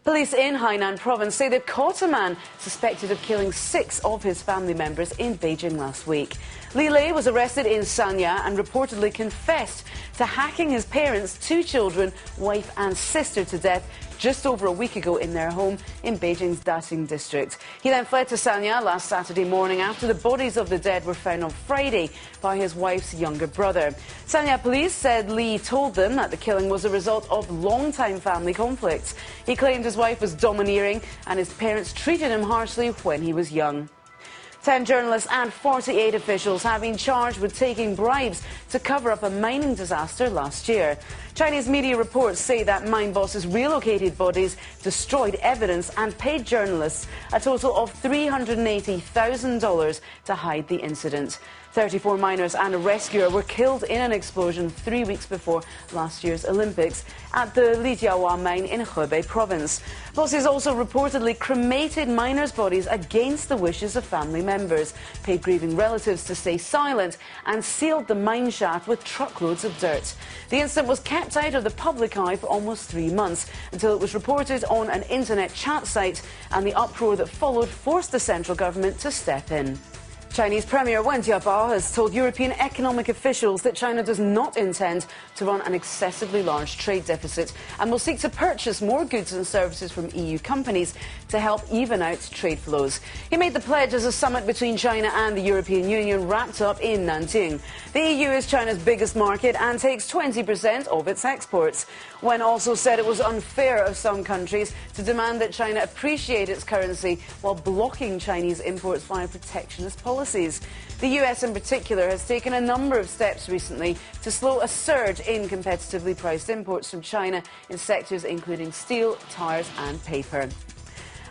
Police in Hainan province say they've caught a man suspected of killing 6 of his family members in Beijing last week. Li Lei was arrested in Sanya and reportedly confessed to hacking his parents, 2 children, wife and sister to death just over a week ago in their home in Beijing's Daxing district. He then fled to Sanya last Saturday morning after the bodies of the dead were found on Friday by his wife's younger brother. Sanya police said Li told them that the killing was a result of long-time family conflicts. He claimed his wife was domineering and his parents treated him harshly when he was young. 10 journalists and 48 officials have been charged with taking bribes to cover up a mining disaster last year. Chinese media reports say that mine bosses relocated bodies, destroyed evidence and paid journalists a total of $380,000 to hide the incident. 34 miners and a rescuer were killed in an explosion 3 weeks before last year's Olympics at the Lijiawa mine in Hebei province. Bosses also reportedly cremated miners' bodies against the wishes of family members, paid grieving relatives to stay silent and sealed the mine shaft with truckloads of dirt. The incident was kept out of the public eye for almost 3 months until it was reported on an internet chat site, and the uproar that followed forced the central government to step in. Chinese Premier Wen Jiabao has told European economic officials that China does not intend to run an excessively large trade deficit and will seek to purchase more goods and services from EU companies to help even out trade flows. He made the pledge as a summit between China and the European Union wrapped up in Nanjing. The EU is China's biggest market and takes 20% of its exports. Wen also said it was unfair of some countries to demand that China appreciate its currency while blocking Chinese imports via protectionist policies. The US in particular has taken a number of steps recently to slow a surge in competitively priced imports from China in sectors including steel, tyres and paper.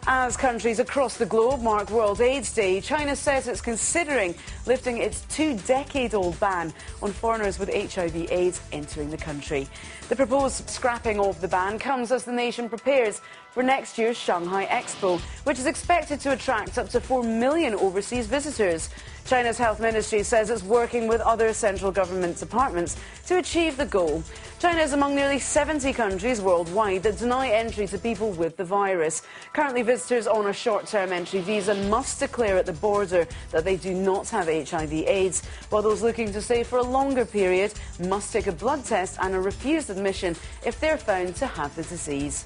As countries across the globe mark World AIDS Day, China says it's considering lifting its 2-decade-old ban on foreigners with HIV/AIDS entering the country. The proposed scrapping of the ban comes as the nation prepares for next year's Shanghai Expo, which is expected to attract up to 4 million overseas visitors. China's health ministry says it's working with other central government departments to achieve the goal. China is among nearly 70 countries worldwide that deny entry to people with the virus. Currently, visitors on a short-term entry visa must declare at the border that they do not have HIV/AIDS, while those looking to stay for a longer period must take a blood test and are refused admission if they're found to have the disease.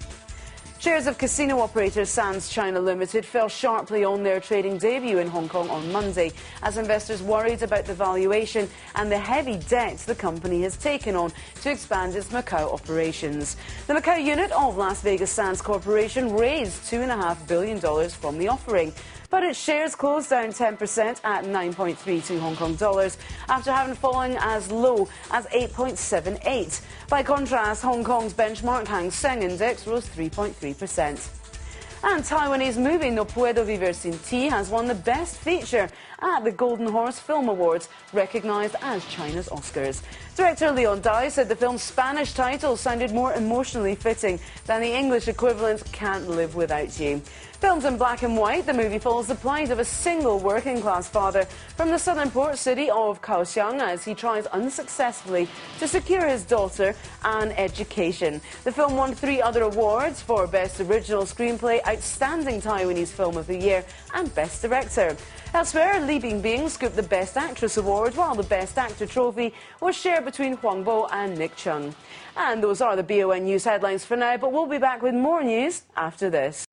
Shares of casino operator Sands China Limited fell sharply on their trading debut in Hong Kong on Monday as investors worried about the valuation and the heavy debt the company has taken on to expand its Macau operations. The Macau unit of Las Vegas Sands Corporation raised $2.5 billion from the offering, but its shares closed down 10% at 9.32 Hong Kong dollars after having fallen as low as 8.78. By contrast, Hong Kong's benchmark Hang Seng Index rose 3.3%. And Taiwanese movie No Puedo Vivir Sin Ti has won the Best Feature at the Golden Horse Film Awards, recognised as China's Oscars. Director Leon Dai said the film's Spanish title sounded more emotionally fitting than the English equivalent Can't Live Without You. Filmed in black and white, the movie follows the plight of a single working-class father from the southern port city of Kaohsiung as he tries unsuccessfully to secure his daughter an education. The film won 3 other awards for Best Original Screenplay, Outstanding Taiwanese Film of the Year and Best Director. Elsewhere, Li Bingbing scooped the Best Actress award, while the Best Actor trophy was shared between Huang Bo and Nick Chung. And those are the BON News headlines for now, but we'll be back with more news after this.